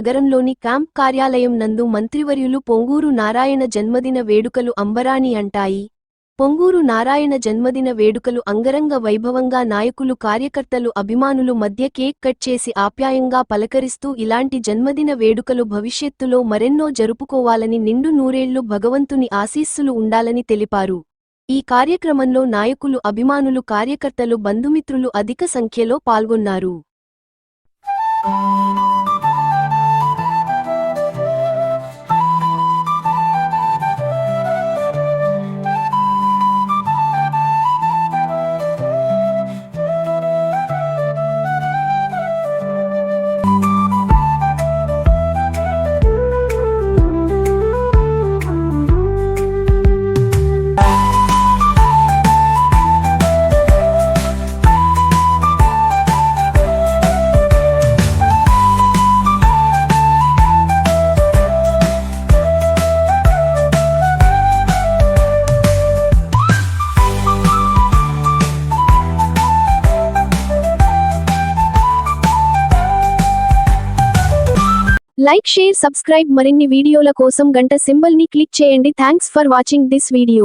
నగరంలోని క్యాంప్ కార్యాలయం నందు మంత్రివర్యులు పొంగూరు నారాయణ జన్మదిన వేడుకలు అంబరాణి అంటాయి. పొంగూరు నారాయణ జన్మదిన వేడుకలు అంగరంగ వైభవంగా నాయకులు కార్యకర్తలు అభిమానులు మధ్య కేక్ కట్ చేసి ఆప్యాయంగా పలకరిస్తూ ఇలాంటి జన్మదిన వేడుకలు భవిష్యత్తులో మరెన్నో జరుపుకోవాలని నిండు నూరేళ్లు భగవంతుని ఆశీస్సులు ఉండాలని తెలిపారు. ఈ కార్యక్రమంలో నాయకులు అభిమానులు కార్యకర్తలు బంధుమిత్రులు అధిక సంఖ్యలో పాల్గొన్నారు. Like, share, subscribe. మరిన్ని వీడియోల కోసం గంట సింబల్ ని క్లిక్ చేయండి. Thanks for watching this video.